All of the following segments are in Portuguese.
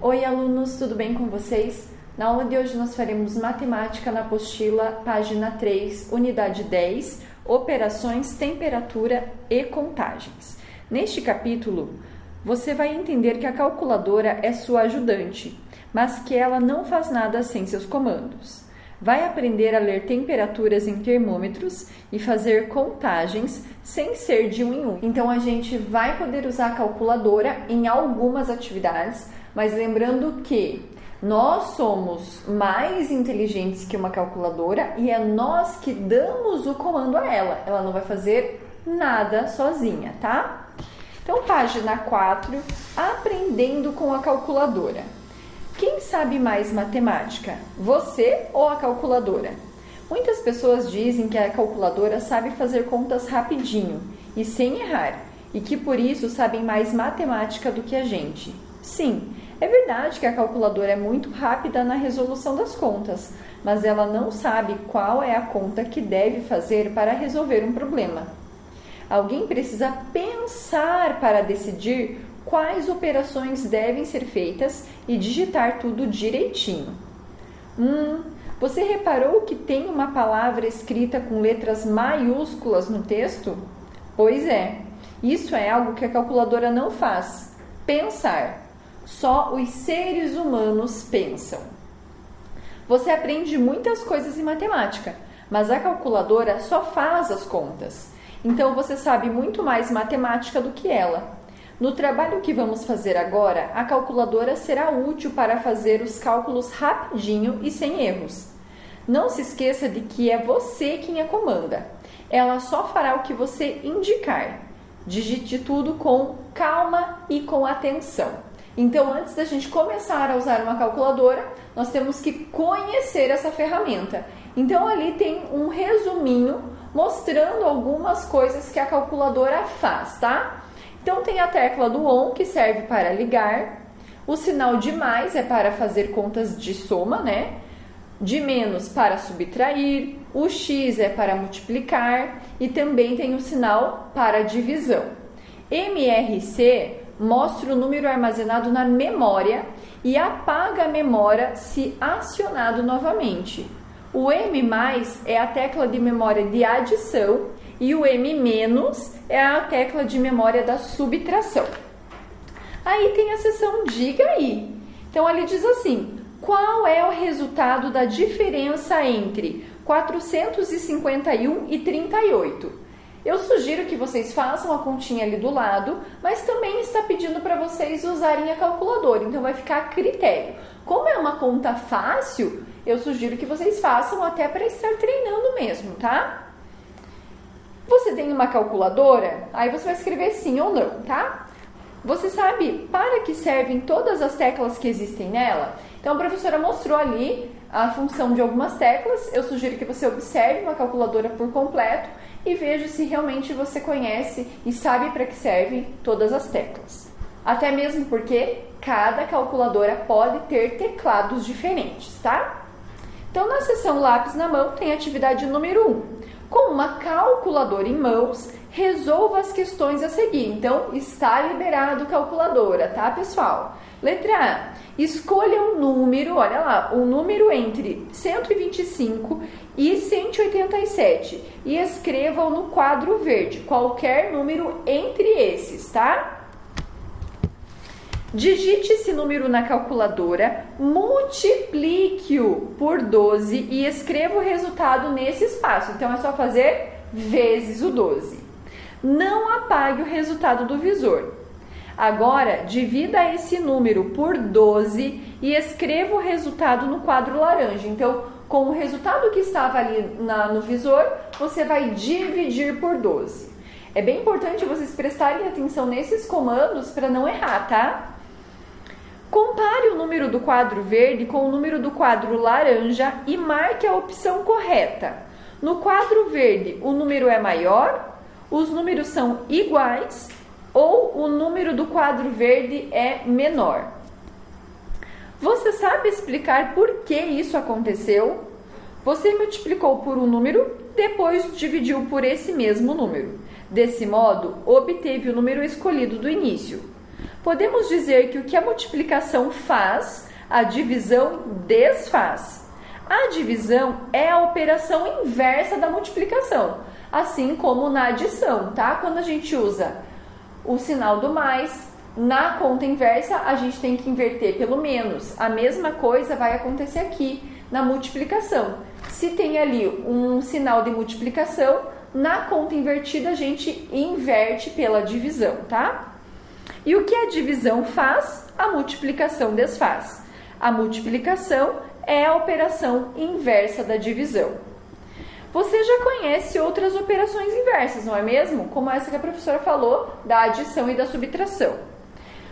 Oi, alunos, tudo bem com vocês? Na aula de hoje nós faremos matemática na apostila, página 3, unidade 10, operações, temperatura e contagens. Neste capítulo, você vai entender que a calculadora é sua ajudante, mas que ela não faz nada sem seus comandos. Vai aprender a ler temperaturas em termômetros e fazer contagens sem ser de um em um. Então, a gente vai poder usar a calculadora em algumas atividades, mas lembrando que nós somos mais inteligentes que uma calculadora e é nós que damos o comando a ela. Ela não vai fazer nada sozinha, tá? Então, página 4, aprendendo com a calculadora. Quem sabe mais matemática? Você ou a calculadora? Muitas pessoas dizem que a calculadora sabe fazer contas rapidinho e sem errar, e que por isso sabem mais matemática do que a gente. Sim, é verdade que a calculadora é muito rápida na resolução das contas, mas ela não sabe qual é a conta que deve fazer para resolver um problema. Alguém precisa pensar para decidir quais operações devem ser feitas e digitar tudo direitinho. Você reparou que tem uma palavra escrita com letras maiúsculas no texto? Pois é, isso é algo que a calculadora não faz. Pensar. Só os seres humanos pensam. Você aprende muitas coisas em matemática, mas a calculadora só faz as contas. Então você sabe muito mais matemática do que ela. No trabalho que vamos fazer agora, a calculadora será útil para fazer os cálculos rapidinho e sem erros. Não se esqueça de que é você quem a comanda. Ela só fará o que você indicar. Digite tudo com calma e com atenção. Então, antes da gente começar a usar uma calculadora, nós temos que conhecer essa ferramenta. Então, ali tem um resuminho mostrando algumas coisas que a calculadora faz, tá? Então, tem a tecla do ON, que serve para ligar. O sinal de mais é para fazer contas de soma, né? De menos para subtrair. O X é para multiplicar. E também tem o sinal para divisão. MRC mostra o número armazenado na memória e apaga a memória se acionado novamente. O M+, é a tecla de memória de adição e o M- é a tecla de memória da subtração. Aí tem a seção Diga aí. Então, ali diz assim, qual é o resultado da diferença entre 451 e 38? Eu sugiro que vocês façam a continha ali do lado, mas também está pedindo para vocês usarem a calculadora, então vai ficar a critério. Como é uma conta fácil, eu sugiro que vocês façam até para estar treinando mesmo, tá? Você tem uma calculadora? Aí você vai escrever sim ou não, tá? Você sabe para que servem todas as teclas que existem nela? Então, a professora mostrou ali a função de algumas teclas. Eu sugiro que você observe uma calculadora por completo e veja se realmente você conhece e sabe para que servem todas as teclas. Até mesmo porque cada calculadora pode ter teclados diferentes, tá? Então, na seção lápis na mão, tem a atividade número 1. Com uma calculadora em mãos, resolva as questões a seguir. Então, está liberado calculadora, tá, pessoal? Letra A. Escolha um número, olha lá, um número entre 125 e 187 e escreva-o no quadro verde, qualquer número entre esses, tá? Digite esse número na calculadora, multiplique-o por 12 e escreva o resultado nesse espaço. Então, é só fazer vezes o 12. Não apague o resultado do visor. Agora, divida esse número por 12 e escreva o resultado no quadro laranja. Então, com o resultado que estava ali no visor, você vai dividir por 12. É bem importante vocês prestarem atenção nesses comandos para não errar, tá? Compare o número do quadro verde com o número do quadro laranja e marque a opção correta. No quadro verde, o número é maior, os números são iguais ou o número do quadro verde é menor. Você sabe explicar por que isso aconteceu? Você multiplicou por um número, depois dividiu por esse mesmo número. Desse modo, obteve o número escolhido do início. Podemos dizer que o que a multiplicação faz, a divisão desfaz. A divisão é a operação inversa da multiplicação, assim como na adição, tá? Quando a gente usa o sinal do mais, na conta inversa a gente tem que inverter pelo menos. A mesma coisa vai acontecer aqui na multiplicação. Se tem ali um sinal de multiplicação, na conta invertida a gente inverte pela divisão, tá? E o que a divisão faz, a multiplicação desfaz. A multiplicação é a operação inversa da divisão. Você já conhece outras operações inversas, não é mesmo? Como essa que a professora falou, da adição e da subtração.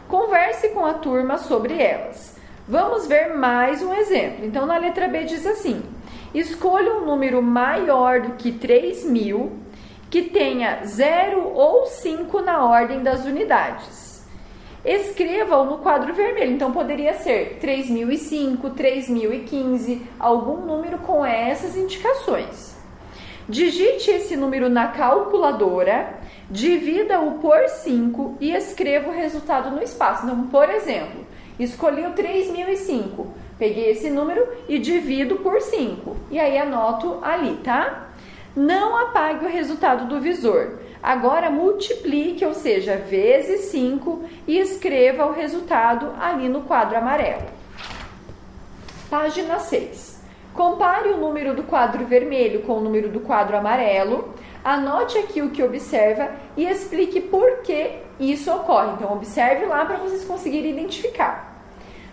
Converse com a turma sobre elas. Vamos ver mais um exemplo. Então, na letra B diz assim: escolha um número maior do que 3.000, que tenha 0 ou 5 na ordem das unidades. Escreva-o no quadro vermelho. Então, poderia ser 3.005, 3.015, algum número com essas indicações. Digite esse número na calculadora, divida-o por 5 e escreva o resultado no espaço. Então, por exemplo, escolhi o 3.005, peguei esse número e divido por 5. E aí anoto ali, tá? Não apague o resultado do visor. Agora multiplique, ou seja, vezes 5 e escreva o resultado ali no quadro amarelo. Página 6. Compare o número do quadro vermelho com o número do quadro amarelo. Anote aqui o que observa e explique por que isso ocorre. Então, observe lá para vocês conseguirem identificar.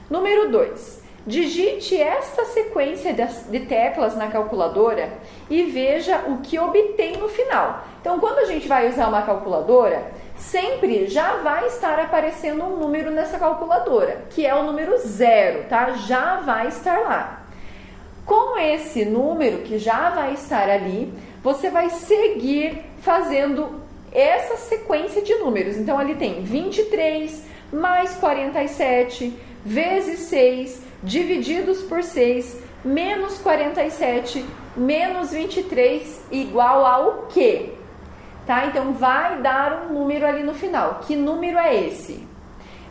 Número 2. Digite esta sequência de teclas na calculadora e veja o que obtém no final. Então, quando a gente vai usar uma calculadora, sempre já vai estar aparecendo um número nessa calculadora, que é o número 0, tá? Já vai estar lá. Com esse número que já vai estar ali, você vai seguir fazendo essa sequência de números. Então, ali tem 23 mais 47 vezes 6, divididos por 6, menos 47, menos 23, igual ao quê? Tá? Então, vai dar um número ali no final. Que número é esse?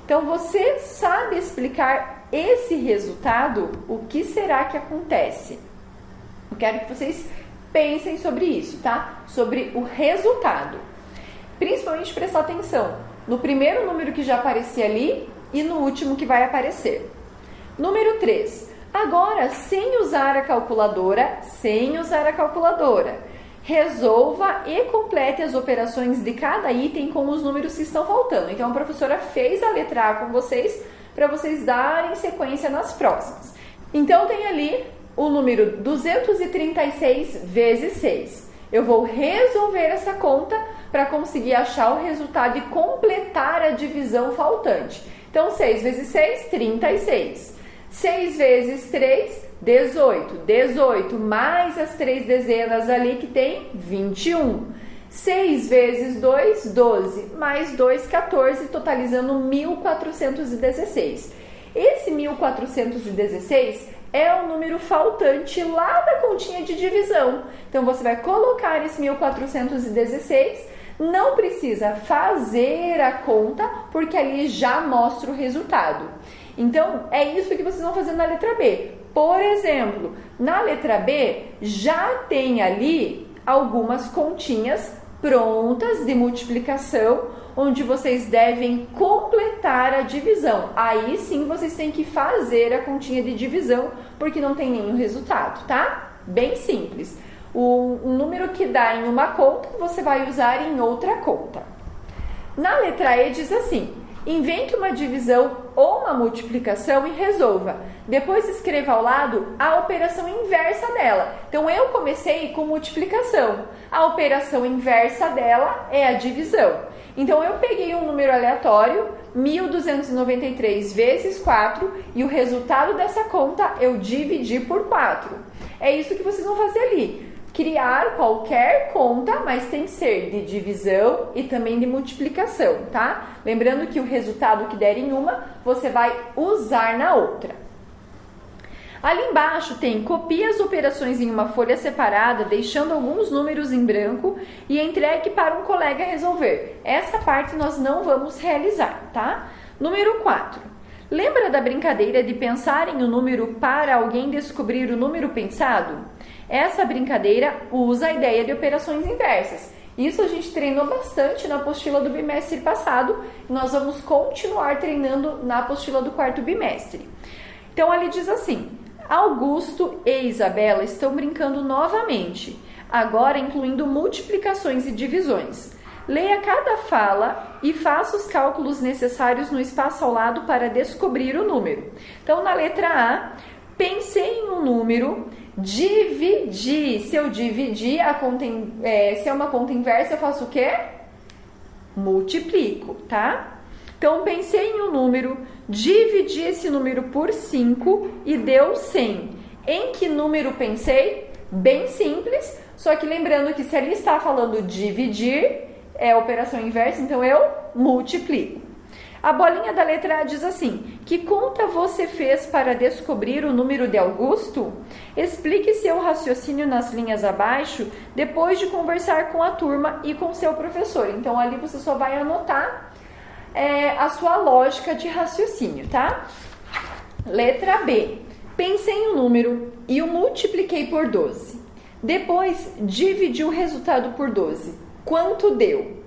Então, você sabe explicar esse resultado? O que será que acontece? Eu quero que vocês pensem sobre isso, tá? Sobre o resultado. Principalmente prestar atenção no primeiro número que já aparecia ali e no último que vai aparecer. Número 3. Agora, sem usar a calculadora, resolva e complete as operações de cada item com os números que estão faltando. Então, a professora fez a letra A com vocês para vocês darem sequência nas próximas. Então, tem ali o número 236 vezes 6. Eu vou resolver essa conta para conseguir achar o resultado e completar a divisão faltante. Então, 6 vezes 6, 36. 6 vezes 3, 18. 18 mais as 3 dezenas ali que tem 21. 6 vezes 2, 12. Mais 2, 14, totalizando 1.416. Esse 1.416 é o número faltante lá da continha de divisão. Então, você vai colocar esse 1.416, não precisa fazer a conta, porque ali já mostra o resultado. Então, é isso que vocês vão fazer na letra B. Por exemplo, na letra B, já tem ali algumas continhas prontas de multiplicação, onde vocês devem completar a divisão. Aí sim, vocês têm que fazer a continha de divisão, porque não tem nenhum resultado, tá? Bem simples. O número que dá em uma conta, você vai usar em outra conta. Na letra E diz assim: invente uma divisão ou uma multiplicação e resolva. Depois escreva ao lado a operação inversa dela. Então, eu comecei com multiplicação. A operação inversa dela é a divisão. Então, eu peguei um número aleatório, 1.293 vezes 4, e o resultado dessa conta eu dividi por 4. É isso que vocês vão fazer ali. Criar qualquer conta, mas tem que ser de divisão e também de multiplicação, tá? Lembrando que o resultado que der em uma, você vai usar na outra. Ali embaixo tem copie as operações em uma folha separada, deixando alguns números em branco e entregue para um colega resolver. Essa parte nós não vamos realizar, tá? Número 4. Lembra da brincadeira de pensar em um número para alguém descobrir o número pensado? Essa brincadeira usa a ideia de operações inversas. Isso a gente treinou bastante na apostila do bimestre passado. Nós vamos continuar treinando na apostila do quarto bimestre. Então, ali diz assim: Augusto e Isabela estão brincando novamente, agora incluindo multiplicações e divisões. Leia cada fala e faça os cálculos necessários no espaço ao lado para descobrir o número. Então, na letra A, pensei em um número, dividi. Se eu dividir, se é uma conta inversa, eu faço o quê? Multiplico, tá? Então, pensei em um número, dividi esse número por 5 e deu 100. Em que número pensei? Bem simples, só que lembrando que se ali está falando dividir, é a operação inversa, então eu multiplico. A bolinha da letra A diz assim: que conta você fez para descobrir o número de Augusto? Explique seu raciocínio nas linhas abaixo, depois de conversar com a turma e com seu professor. Então, ali você só vai anotar a sua lógica de raciocínio, tá? Letra B. Pensei em um número e o multipliquei por 12. Depois, dividi o resultado por 12. Quanto deu?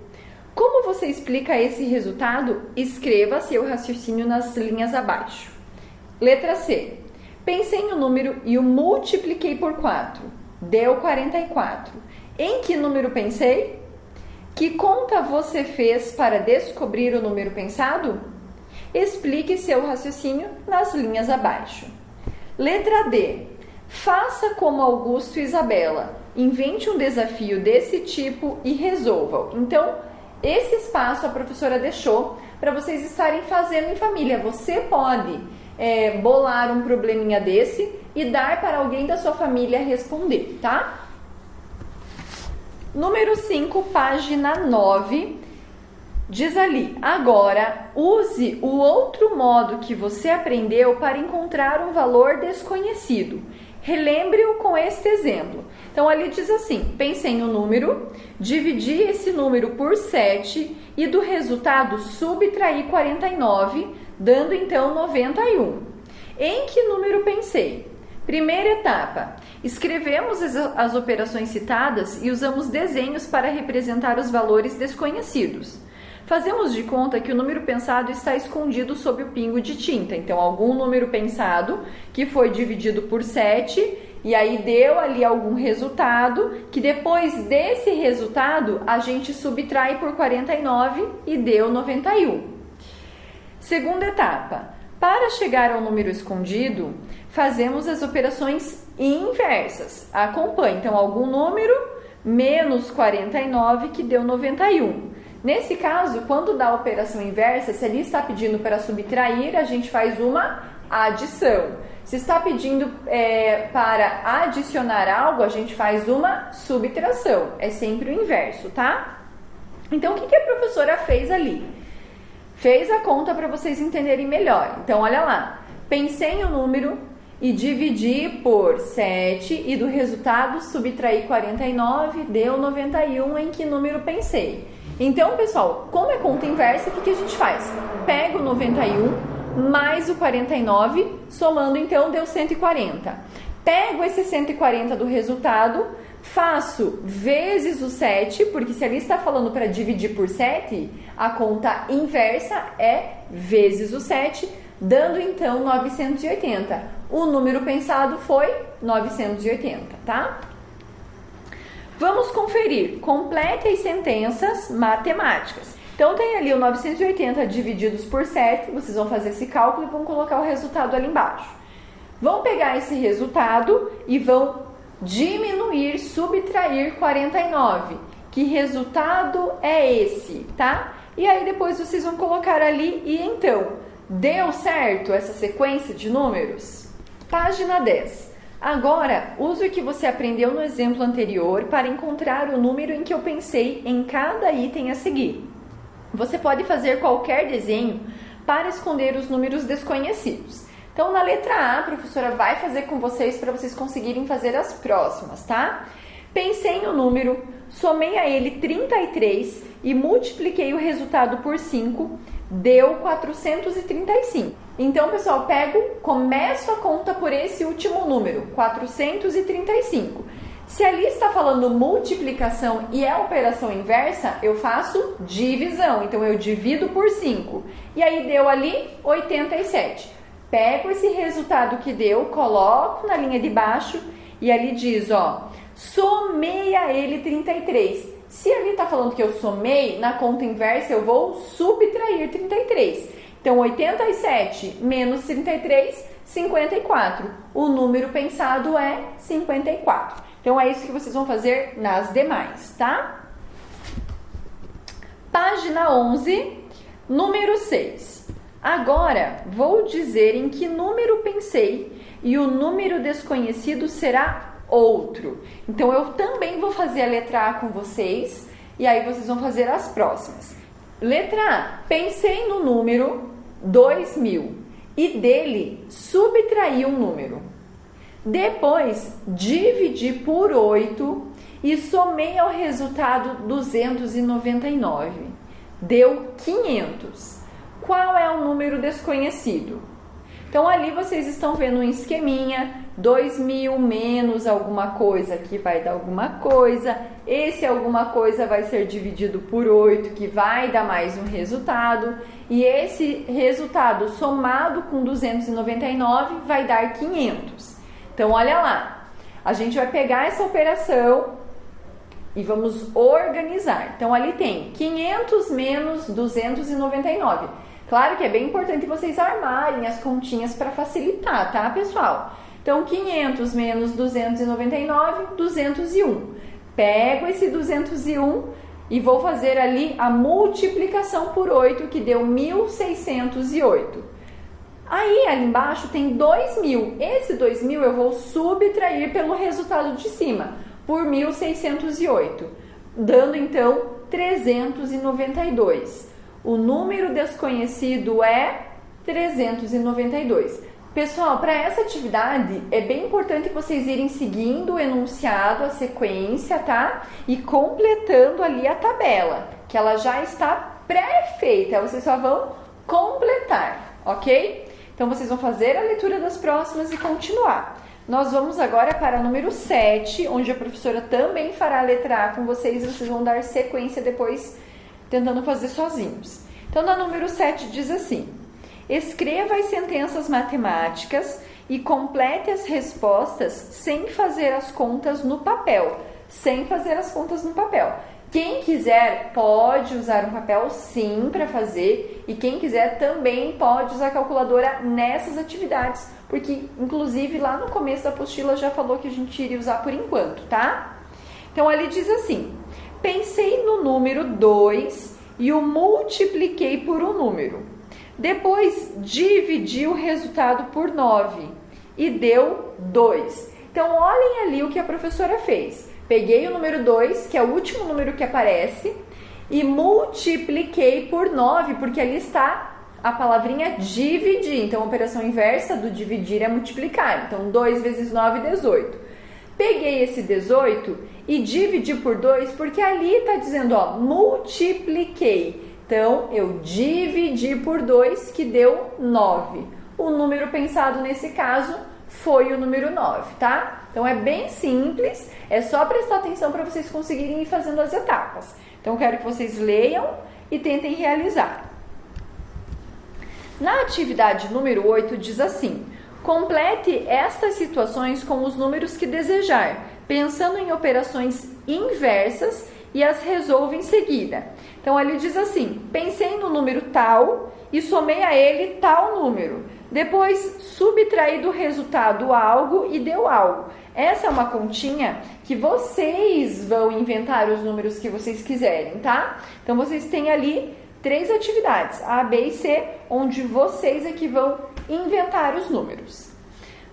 Como você explica esse resultado? Escreva seu raciocínio nas linhas abaixo. Letra C. Pensei em um número e o multipliquei por 4. Deu 44. Em que número pensei? Que conta você fez para descobrir o número pensado? Explique seu raciocínio nas linhas abaixo. Letra D. Faça como Augusto e Isabela. Invente um desafio desse tipo e resolva-o. Então, esse espaço a professora deixou para vocês estarem fazendo em família. Você pode bolar um probleminha desse e dar para alguém da sua família responder, tá? Número 5, página 9, diz ali: agora use o outro modo que você aprendeu para encontrar um valor desconhecido. Relembre-o com este exemplo. Então, ali diz assim: pensei em um número, dividi esse número por 7 e do resultado subtraí 49, dando então 91. Em que número pensei? Primeira etapa, escrevemos as operações citadas e usamos desenhos para representar os valores desconhecidos. Fazemos de conta que o número pensado está escondido sob o pingo de tinta. Então, algum número pensado que foi dividido por 7 e aí deu ali algum resultado, que depois desse resultado a gente subtrai por 49 e deu 91. Segunda etapa, para chegar ao número escondido, fazemos as operações inversas. Acompanhe, então, algum número menos 49 que deu 91. Nesse caso, quando dá a operação inversa, se ali está pedindo para subtrair, a gente faz uma adição. Se está pedindo para adicionar algo, a gente faz uma subtração. É sempre o inverso, tá? Então, o que a professora fez ali? Fez a conta para vocês entenderem melhor. Então, olha lá. Pensei em um número e dividi por 7 e do resultado subtraí 49, deu 91. Em que número pensei? Então, pessoal, como é conta inversa, o que a gente faz? Pega o 91 mais o 49, somando então deu 140. Pego esse 140 do resultado, faço vezes o 7, porque se ali está falando para dividir por 7, a conta inversa é vezes o 7, dando então 980. O número pensado foi 980, tá? Vamos conferir. Complete as sentenças matemáticas. Então, tem ali o 980 divididos por 7. Vocês vão fazer esse cálculo e vão colocar o resultado ali embaixo. Vão pegar esse resultado e vão diminuir, subtrair 49. Que resultado é esse, tá? E aí, depois vocês vão colocar ali e então, deu certo essa sequência de números? Página 10. Agora, use o que você aprendeu no exemplo anterior para encontrar o número em que eu pensei em cada item a seguir. Você pode fazer qualquer desenho para esconder os números desconhecidos. Então, na letra A, a professora vai fazer com vocês para vocês conseguirem fazer as próximas, tá? Pensei em um número, somei a ele 33 e multipliquei o resultado por 5, deu 435. Então, pessoal, começo a conta por esse último número, 435. Se ali está falando multiplicação e é operação inversa, eu faço divisão. Então, eu divido por 5. E aí, deu ali 87. Pego esse resultado que deu, coloco na linha de baixo e ali diz, ó, somei a ele 33. Se ali está falando que eu somei, na conta inversa eu vou subtrair 33. Então, 87 menos 33, 54. O número pensado é 54. Então, é isso que vocês vão fazer nas demais, tá? Página 11, número 6. Agora, vou dizer em que número pensei e o número desconhecido será outro. Então, eu também vou fazer a letra A com vocês e aí vocês vão fazer as próximas. Letra A, pensei no número 2000 e dele subtraí um número. Depois, dividi por 8 e somei ao resultado 299. Deu 500. Qual é o número desconhecido? Então, ali vocês estão vendo um esqueminha, 2000 menos alguma coisa, que vai dar alguma coisa. Esse alguma coisa vai ser dividido por 8, que vai dar mais um resultado. E esse resultado somado com 299 vai dar 500. Então, olha lá. A gente vai pegar essa operação e vamos organizar. Então, ali tem 500 menos 299. Claro que é bem importante vocês armarem as continhas para facilitar, tá, pessoal? Então, 500 menos 299, 201. Pego esse 201 e vou fazer ali a multiplicação por 8, que deu 1608. Aí, ali embaixo tem 2000. Esse 2000 eu vou subtrair pelo resultado de cima, por 1608, dando então 392. O número desconhecido é 392. Pessoal, para essa atividade é bem importante vocês irem seguindo o enunciado, a sequência, tá? E completando ali a tabela, que ela já está pré-feita, vocês só vão completar, ok? Então, vocês vão fazer a leitura das próximas e continuar. Nós vamos agora para o número 7, onde a professora também fará a letra A com vocês e vocês vão dar sequência depois, tentando fazer sozinhos. Então, na número 7 diz assim: escreva as sentenças matemáticas e complete as respostas sem fazer as contas no papel. Sem fazer as contas no papel. Quem quiser pode usar um papel sim para fazer e quem quiser também pode usar a calculadora nessas atividades, porque inclusive lá no começo da apostila já falou que a gente iria usar por enquanto, tá? Então ali diz assim: pensei no número 2 e o multipliquei por um número. Depois dividi o resultado por 9 e deu 2. Então olhem ali o que a professora fez. Peguei o número 2, que é o último número que aparece, e multipliquei por 9, porque ali está a palavrinha dividir. Então, a operação inversa do dividir é multiplicar. Então, 2 vezes 9, 18. Peguei esse 18 e dividi por 2, porque ali está dizendo, ó, multipliquei. Então, eu dividi por 2, que deu 9. O número pensado nesse caso foi o número 9, tá? Então, é bem simples, é só prestar atenção para vocês conseguirem ir fazendo as etapas. Então, eu quero que vocês leiam e tentem realizar. Na atividade número 8, diz assim: complete estas situações com os números que desejar, pensando em operações inversas e as resolva em seguida. Então, ele diz assim: pensei no número tal e somei a ele tal número. Depois, subtraí do resultado algo e deu algo. Essa é uma continha que vocês vão inventar os números que vocês quiserem, tá? Então, vocês têm ali 3 atividades, A, B e C, onde vocês é que vão inventar os números.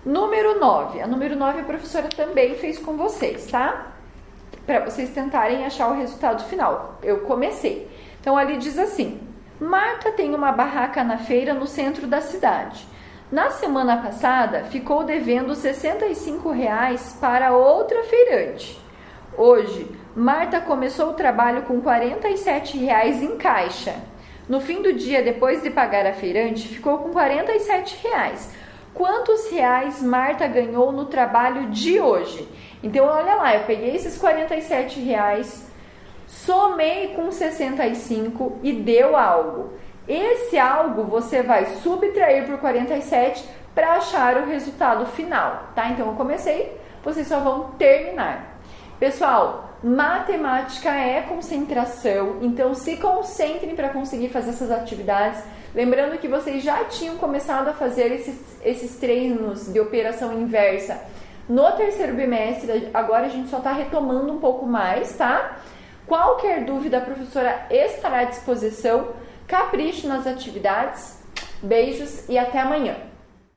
Número 9. A número 9 a professora também fez com vocês, tá? Para vocês tentarem achar o resultado final. Eu comecei. Então, ali diz assim: Marta tem uma barraca na feira no centro da cidade. Na semana passada, ficou devendo R$ 65,00 para outra feirante. Hoje, Marta começou o trabalho com R$ 47,00 em caixa. No fim do dia, depois de pagar a feirante, ficou com R$47. Quantos reais Marta ganhou no trabalho de hoje? Então, olha lá, eu peguei esses R$47, somei com 65 e deu algo. Esse algo você vai subtrair por 47 para achar o resultado final, tá? Então, eu comecei, vocês só vão terminar. Pessoal, matemática é concentração, então se concentrem para conseguir fazer essas atividades. Lembrando que vocês já tinham começado a fazer esses treinos de operação inversa no terceiro bimestre, agora a gente só está retomando um pouco mais, tá? Qualquer dúvida, a professora estará à disposição. Capricho nas atividades. Beijos e até amanhã.